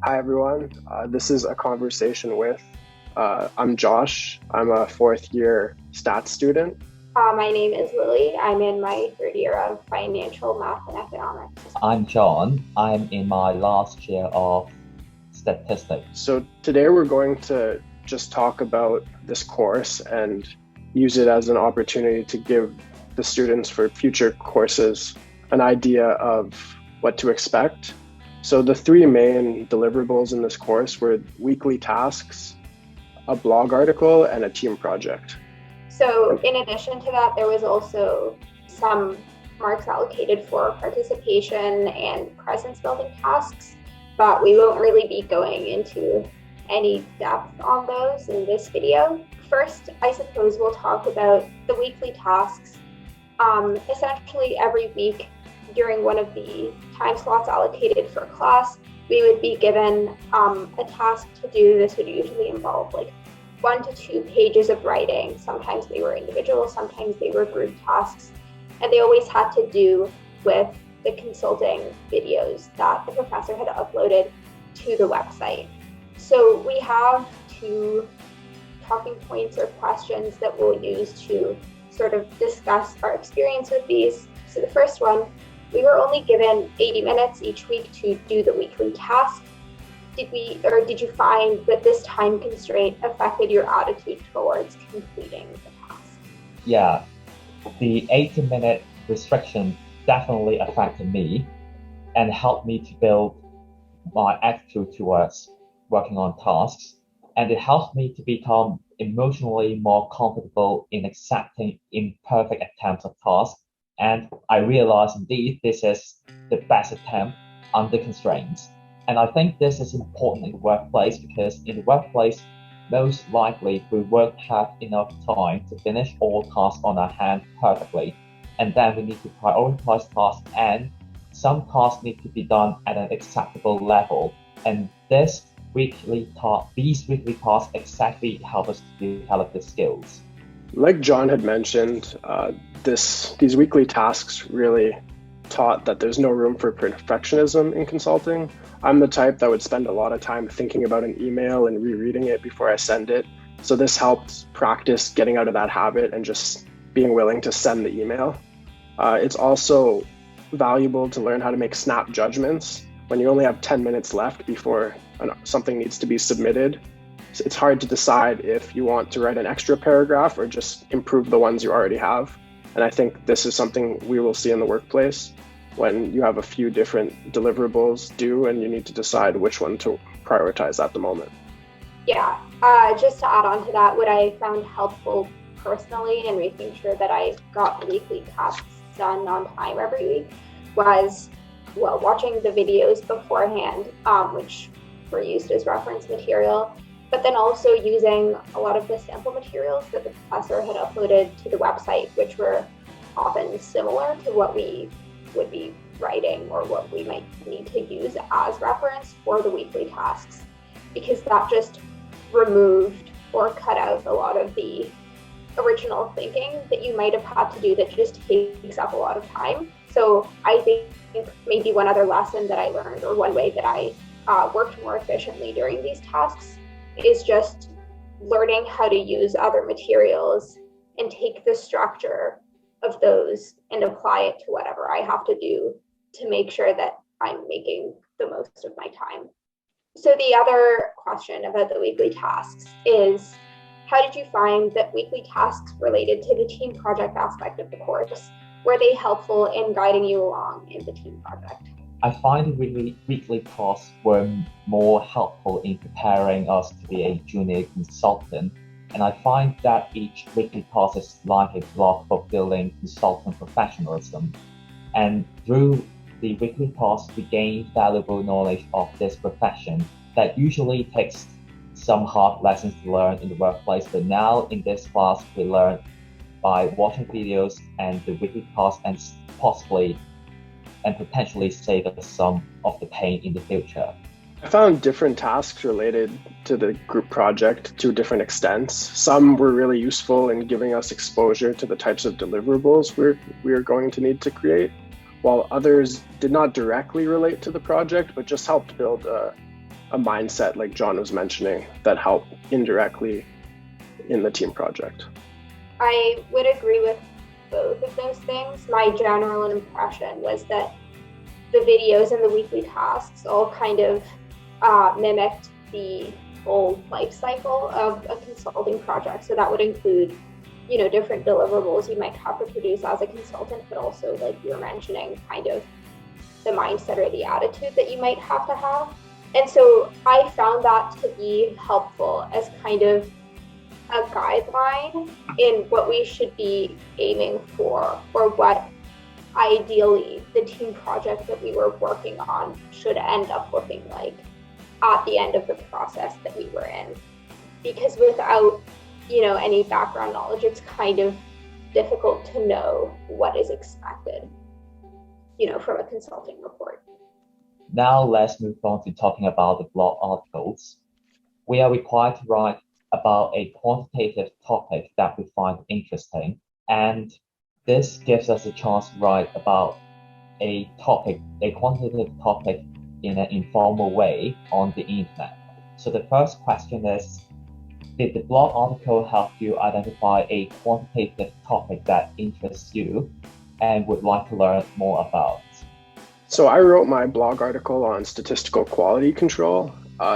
Hi, everyone. This is a conversation with, I'm Josh. I'm a fourth year stats student. My name is Lili. I'm in my third year of financial math and economics. I'm John. I'm in my last year of statistics. So today we're going to just talk about this course and use it as an opportunity to give the students for future courses an idea of what to expect. So the three main deliverables in this course were weekly tasks, a blog article, and a team project. So in addition to that, there was also some marks allocated for participation and presence building tasks, but we won't really be going into any depth on those in this video. First, I suppose we'll talk about the weekly tasks. Essentially every week during one of the time slots allocated for class, we would be given a task to do. This would usually involve like 1 to 2 pages of writing. Sometimes they were individual, sometimes they were group tasks, and they always had to do with the consulting videos that the professor had uploaded to the website. So we have 2 talking points or questions that we'll use to sort of discuss our experience with these. So the first one, we were only given 80 minutes each week to do the weekly task. Did you find that this time constraint affected your attitude towards completing the task? Yeah, the 80-minute restriction definitely affected me and helped me to build my attitude towards working on tasks. And it helped me to become emotionally more comfortable in accepting imperfect attempts of tasks. And I realized indeed this is the best attempt under constraints. And I think this is important in the workplace because in the workplace, most likely we won't have enough time to finish all tasks on our hand perfectly. And then we need to prioritize tasks, and some tasks need to be done at an acceptable level. And these weekly tasks exactly help us to develop the skills. Like John had mentioned, these weekly tasks really taught that there's no room for perfectionism in consulting. I'm the type that would spend a lot of time thinking about an email and rereading it before I send it. So this helped practice getting out of that habit and just being willing to send the email. It's also valuable to learn how to make snap judgments when you only have 10 minutes left before something needs to be submitted. It's hard to decide if you want to write an extra paragraph or just improve the ones you already have. And I think this is something we will see in the workplace when you have a few different deliverables due and you need to decide which one to prioritize at the moment. Yeah, just to add on to that, what I found helpful personally in making sure that I got the weekly tasks done on time every week was, well, watching the videos beforehand, which were used as reference material, but then also using a lot of the sample materials that the professor had uploaded to the website, which were often similar to what we would be writing or what we might need to use as reference for the weekly tasks, because that just removed or cut out a lot of the original thinking that you might have had to do that just takes up a lot of time. So I think maybe one other lesson that I learned, or one way that I worked more efficiently during these tasks, is just learning how to use other materials and take the structure of those and apply it to whatever I have to do to make sure that I'm making the most of my time. So the other question about the weekly tasks is, how did you find that weekly tasks related to the team project aspect of the course? Were they helpful in guiding you along in the team project? I find the weekly tasks were more helpful in preparing us to be a junior consultant. And I find that each weekly task is like a block for building consultant professionalism. And through the weekly tasks, we gain valuable knowledge of this profession that usually takes some hard lessons to learn in the workplace. But now in this class, we learn by watching videos and the weekly tasks, and possibly and potentially save us some of the pain in the future. I found different tasks related to the group project to different extents. Some were really useful in giving us exposure to the types of deliverables we are going to need to create, while others did not directly relate to the project, but just helped build a a mindset like John was mentioning that help indirectly in the team project. I would agree with both of those things. My general impression was that the videos and the weekly tasks all kind of mimicked the whole life cycle of a consulting project. So that would include, different deliverables you might have to produce as a consultant, but also, like you were mentioning, kind of the mindset or the attitude that you might have to have. And so I found that to be helpful as kind of a guideline in what we should be aiming for, or what ideally the team project that we were working on should end up looking like at the end of the process that we were in. Because without, any background knowledge, it's kind of difficult to know what is expected, from a consulting report. Now let's move on to talking about the blog articles. We are required to write about a quantitative topic that we find interesting, and this gives us a chance to write about a quantitative topic in an informal way on the internet. So the first question is, did the blog article help you identify a quantitative topic that interests you and would like to learn more about? So I wrote my blog article on statistical quality control.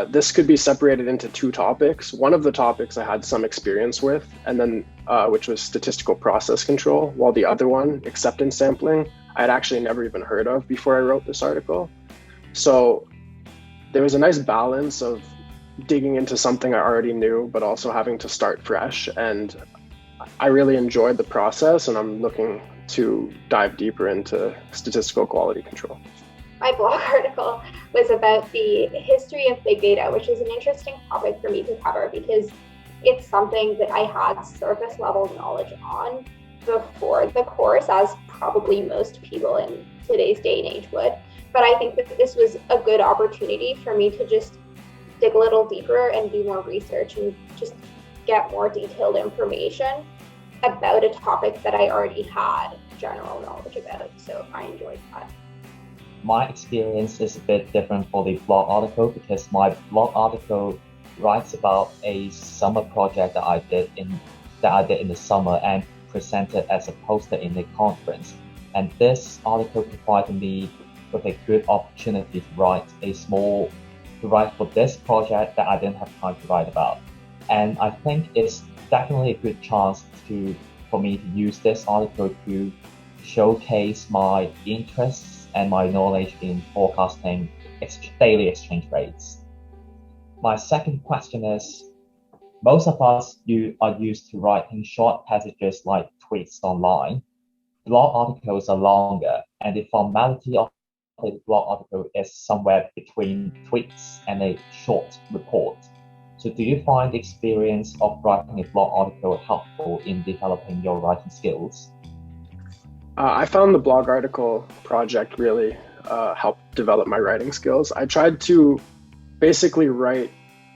This could be separated into two topics. One of the topics I had some experience with, and then which was statistical process control, while the other one, acceptance sampling, I had actually never even heard of before I wrote this article. So there was a nice balance of digging into something I already knew, but also having to start fresh. And I really enjoyed the process, and I'm looking to dive deeper into statistical quality control. My blog article was about the history of big data, which is an interesting topic for me to cover because it's something that I had surface level knowledge on before the course, as probably most people in today's day and age would. But I think that this was a good opportunity for me to just dig a little deeper and do more research and just get more detailed information about a topic that I already had general knowledge about. So I enjoyed that. My experience is a bit different for the blog article because my blog article writes about a summer project that I did in the summer and presented as a poster in a conference. And this article provided me with a good opportunity to write for this project that I didn't have time to write about. And I think it's definitely a good chance for me to use this article to showcase my interests and my knowledge in forecasting daily exchange rates. My second question is, most of us are used to writing short passages like tweets online. Blog articles are longer, and the formality of a blog article is somewhere between tweets and a short report. So do you find the experience of writing a blog article helpful in developing your writing skills? I found the blog article project really helped develop my writing skills. I tried to basically write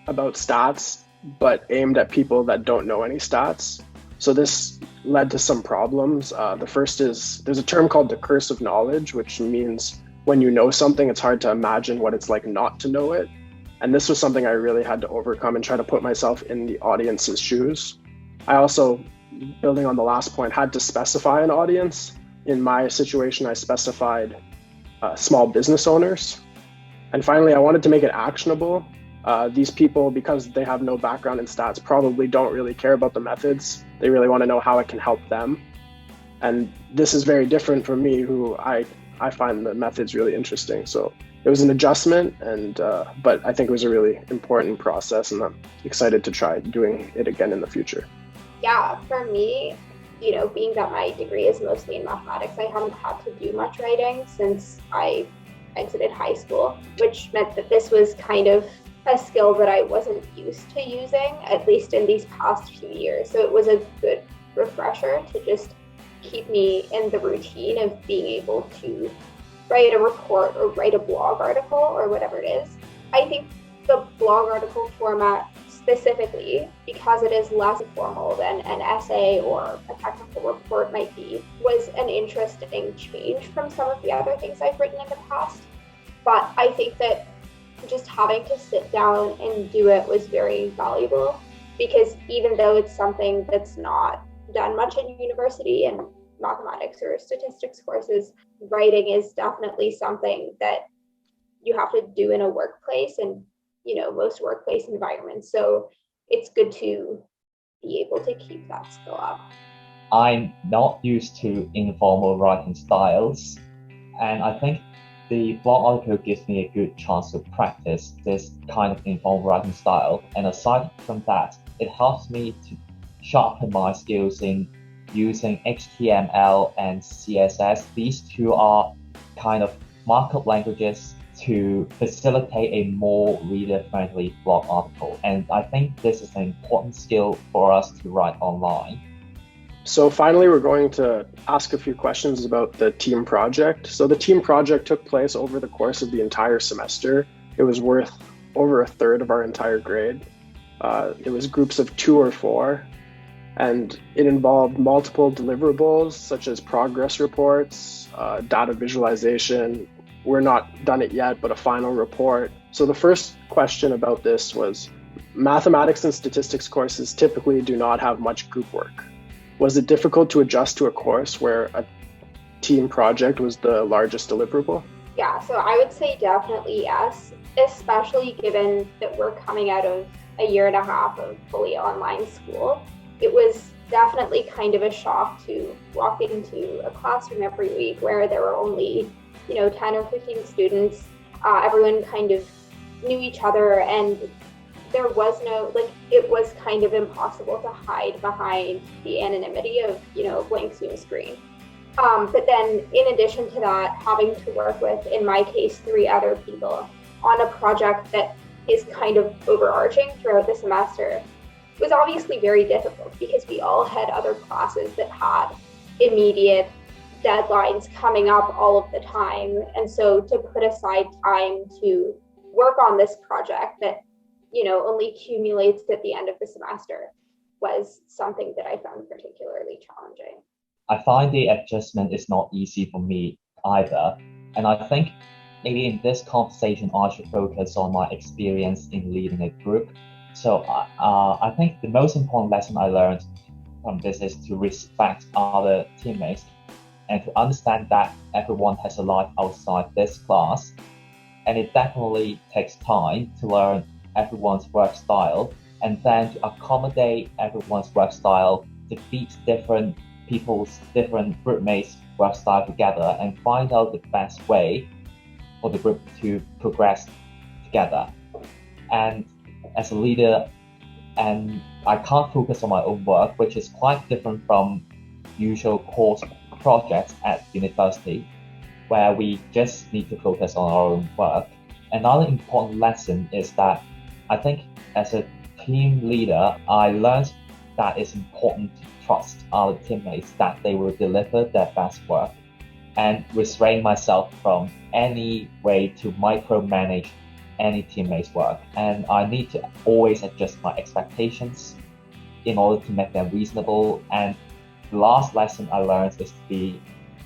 about stats, but aimed at people that don't know any stats. So this led to some problems. The first is there's a term called the curse of knowledge, which means when you know something, it's hard to imagine what it's like not to know it. And this was something I really had to overcome and try to put myself in the audience's shoes. I also, building on the last point, had to specify an audience. In my situation, I specified small business owners. And finally, I wanted to make it actionable. These people, because they have no background in stats, probably don't really care about the methods. They really want to know how it can help them. And this is very different from me, who I find the methods really interesting. So it was an adjustment, but I think it was a really important process, and I'm excited to try doing it again in the future. Yeah, for me, being that my degree is mostly in mathematics, I haven't had to do much writing since I exited high school, which meant that this was kind of a skill that I wasn't used to using, at least in these past few years. So it was a good refresher to just keep me in the routine of being able to write a report or write a blog article or whatever it is. I think the blog article format specifically, because it is less formal than an essay or a technical report might be, was an interesting change from some of the other things I've written in the past. But I think that just having to sit down and do it was very valuable, because even though it's something that's not done much in university and mathematics or statistics courses, writing is definitely something that you have to do in a workplace and, most workplace environments. So it's good to be able to keep that skill up. I'm not used to informal writing styles, and I think the blog article gives me a good chance to practice this kind of informal writing style. And aside from that, it helps me to sharpen my skills in using HTML and CSS. These two are kind of markup languages to facilitate a more reader-friendly blog article. And I think this is an important skill for us to write online. So finally, we're going to ask a few questions about the team project. So the team project took place over the course of the entire semester. It was worth over a third of our entire grade. It was groups of 2 or 4, and it involved multiple deliverables such as progress reports, data visualization. We're not done it yet, but a final report. So the first question about this was, mathematics and statistics courses typically do not have much group work. Was it difficult to adjust to a course where a team project was the largest deliverable? Yeah, so I would say definitely yes, especially given that we're coming out of a year and a half of fully online school. It was definitely kind of a shock to walk into a classroom every week where there were only, 10 or 15 students. Everyone kind of knew each other, and there was no, it was kind of impossible to hide behind the anonymity of, a blank Zoom screen. But then in addition to that, having to work with, in my case, 3 other people on a project that is kind of overarching throughout the semester was obviously very difficult, because we all had other classes that had immediate deadlines coming up all of the time. And so to put aside time to work on this project that, only accumulates at the end of the semester was something that I found particularly challenging. I find the adjustment is not easy for me either. And I think maybe in this conversation, I should focus on my experience in leading a group. So I think the most important lesson I learned from this is to respect other teammates and to understand that everyone has a life outside this class. And it definitely takes time to learn everyone's work style, and then to accommodate everyone's work style, to feed different people's different group mates' work style together and find out the best way for the group to progress together. And as a leader, and I can't focus on my own work, which is quite different from usual course projects at university, where we just need to focus on our own work. Another important lesson is that I think as a team leader, I learned that it's important to trust our teammates that they will deliver their best work, and restrain myself from any way to micromanage any teammate's work. And I need to always adjust my expectations in order to make them reasonable. And the last lesson I learned is to be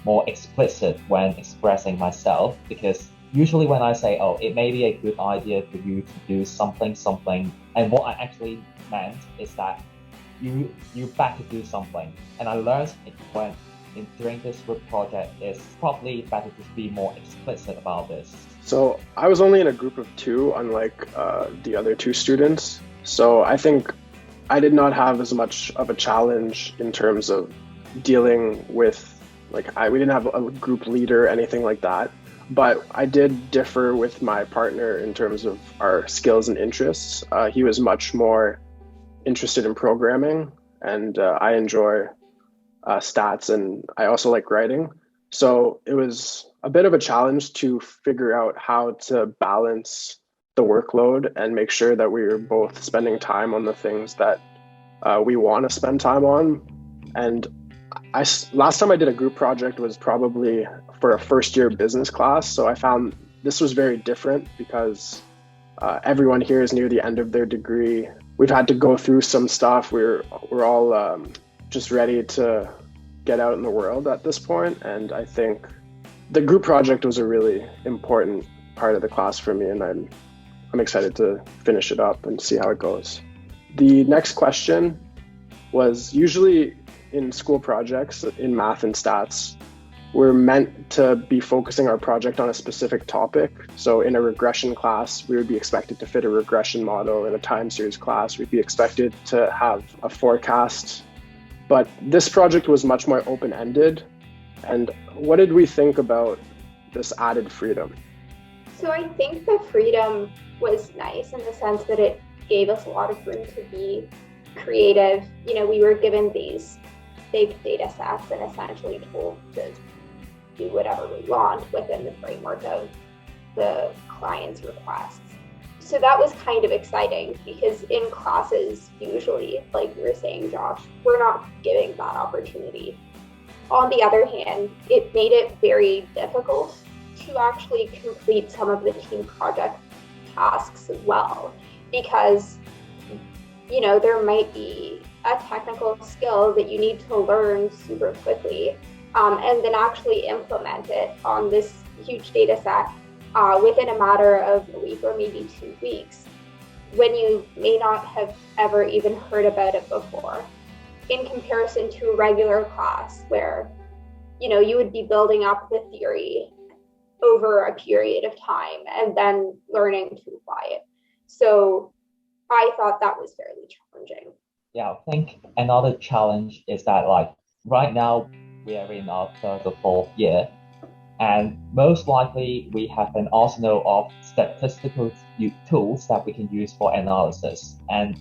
more explicit when expressing myself, because usually when I say, it may be a good idea for you to do something, and what I actually meant is that you better do something. And I learned during this group project, it's probably better to be more explicit about this. So I was only in a group of 2, unlike the other 2 students. So I think I did not have as much of a challenge in terms of dealing with, we didn't have a group leader or anything like that. But I did differ with my partner in terms of our skills and interests. He was much more interested in programming, and I enjoy stats, and I also like writing. So it was a bit of a challenge to figure out how to balance the workload and make sure that we were both spending time on the things that we want to spend time on. And last time I did a group project was probably for a first year business class. So I found this was very different because everyone here is near the end of their degree. We've had to go through some stuff. We're all just ready to get out in the world at this point. And I think the group project was a really important part of the class for me. And I'm I'm excited to finish it up and see how it goes. The next question was, usually in school projects in math and stats, we're meant to be focusing our project on a specific topic. So in a regression class, we would be expected to fit a regression model. In a time series class, we'd be expected to have a forecast. But this project was much more open-ended. And what did we think about this added freedom? So I think the freedom was nice in the sense that it gave us a lot of room to be creative. We were given these big data sets and essentially told to do whatever we want within the framework of the client's requests. So that was kind of exciting because in classes, usually, like you were saying, Josh, we're not giving that opportunity. On the other hand, it made it very difficult to actually complete some of the team project tasks well, because there might be a technical skill that you need to learn super quickly, and then actually implement it on this huge data set within a matter of a week or maybe 2 weeks, when you may not have ever even heard about it before, in comparison to a regular class where you would be building up the theory over a period of time and then learning to apply it. So I thought that was fairly challenging. Yeah, I think another challenge is that right now we are in our third or fourth year, and most likely we have an arsenal of statistical tools that we can use for analysis, and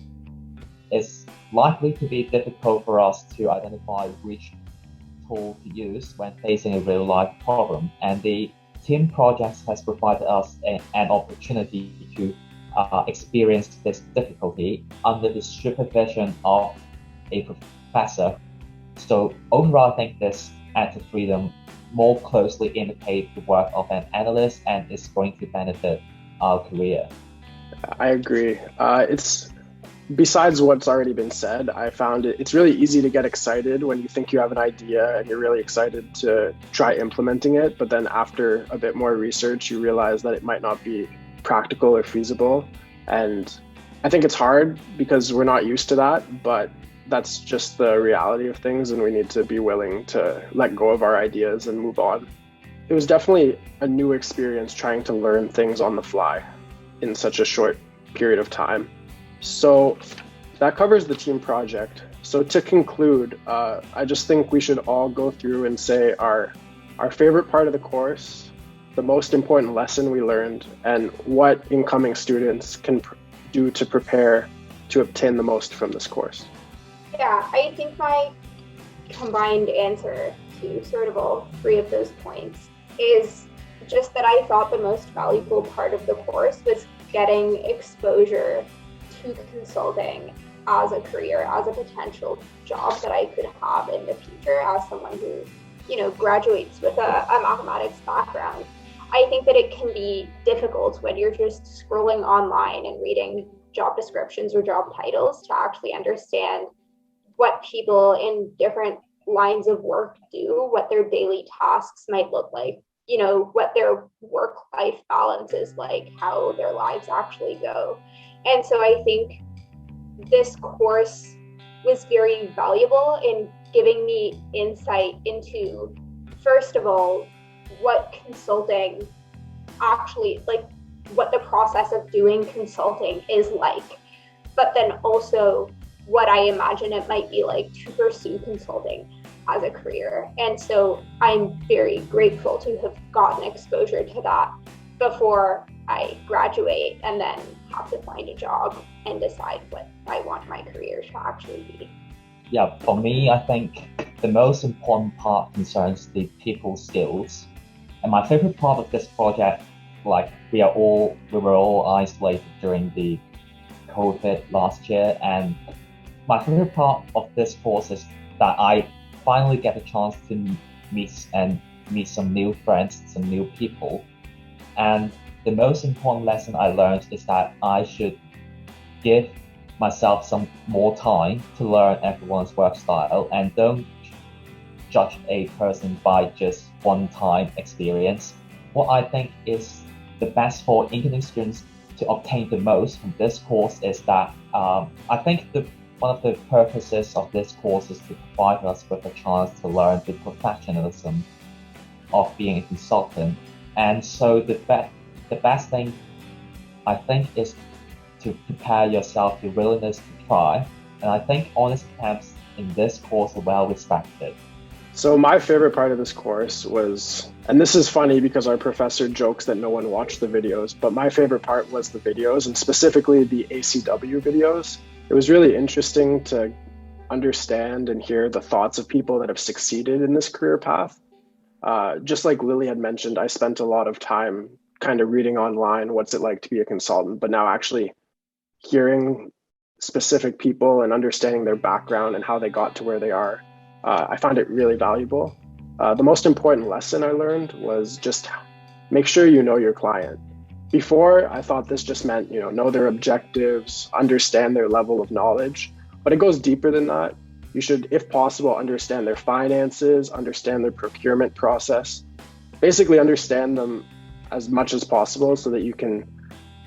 it's likely to be difficult for us to identify which tool to use when facing a real life problem. And the team projects has provided us an opportunity to experience this difficulty under the supervision of a professor. So overall, I think this added freedom more closely imitates the work of an analyst and is going to benefit our career. I agree. It's besides what's already been said, I found it's really easy to get excited when you think you have an idea and you're really excited to try implementing it. But then after a bit more research, you realize that it might not be practical or feasible. And I think it's hard because we're not used to that, but that's just the reality of things, and we need to be willing to let go of our ideas and move on. It was definitely a new experience trying to learn things on the fly in such a short period of time. So that covers the team project. So to conclude, I just think we should all go through and say our favorite part of the course, the most important lesson we learned, and what incoming students can do to prepare to obtain the most from this course. Yeah, I think my combined answer to sort of all three of those points is just that I thought the most valuable part of the course was getting exposure to consulting as a career, as a potential job that I could have in the future as someone who, graduates with a mathematics background. I think that it can be difficult when you're just scrolling online and reading job descriptions or job titles to actually understand what people in different lines of work do, what their daily tasks might look like, what their work-life balance is like, how their lives actually go. And so I think this course was very valuable in giving me insight into, first of all, what consulting actually, what the process of doing consulting is like, but then also what I imagine it might be like to pursue consulting as a career. And so I'm very grateful to have gotten exposure to that before I graduate and then have to find a job and decide what I want my career to actually be. Yeah, for me, I think the most important part concerns the people skills. And my favorite part of this project, we were all isolated during the COVID last year, and my favorite part of this course is that I finally get a chance to meet some new friends, some new people. And the most important lesson I learned is that I should give myself some more time to learn everyone's work style, and don't judge a person by just one-time experience. What I think is the best for incoming students to obtain the most from this course is that I think one of the purposes of this course is to provide us with a chance to learn the professionalism of being a consultant. And so the best thing I think is to prepare yourself, your willingness to try. And I think honest attempts in this course are well respected. So my favorite part of this course was, and this is funny because our professor jokes that no one watched the videos, but my favorite part was the videos, and specifically the ACW videos. It was really interesting to understand and hear the thoughts of people that have succeeded in this career path. Just like Lili had mentioned, I spent a lot of time kind of reading online, what's it like to be a consultant, but now actually hearing specific people and understanding their background and how they got to where they are, I found it really valuable. The most important lesson I learned was just make sure you know your client. Before, I thought this just meant, know their objectives, understand their level of knowledge, but it goes deeper than that. You should, if possible, understand their finances, understand their procurement process, basically understand them as much as possible so that you can,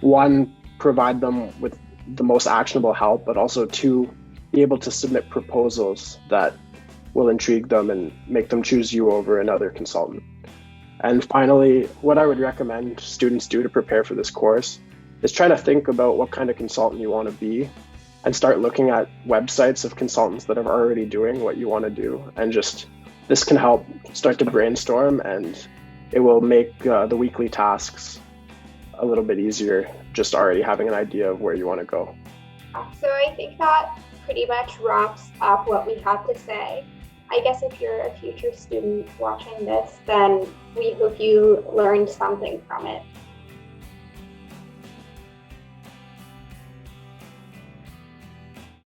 one, provide them with the most actionable help, but also two, be able to submit proposals that will intrigue them and make them choose you over another consultant. And finally, what I would recommend students do to prepare for this course is try to think about what kind of consultant you want to be and start looking at websites of consultants that are already doing what you want to do. And this can help start to brainstorm, and it will make the weekly tasks a little bit easier, just already having an idea of where you want to go. So I think that pretty much wraps up what we have to say. I guess if you're a future student watching this, then we hope you learned something from it.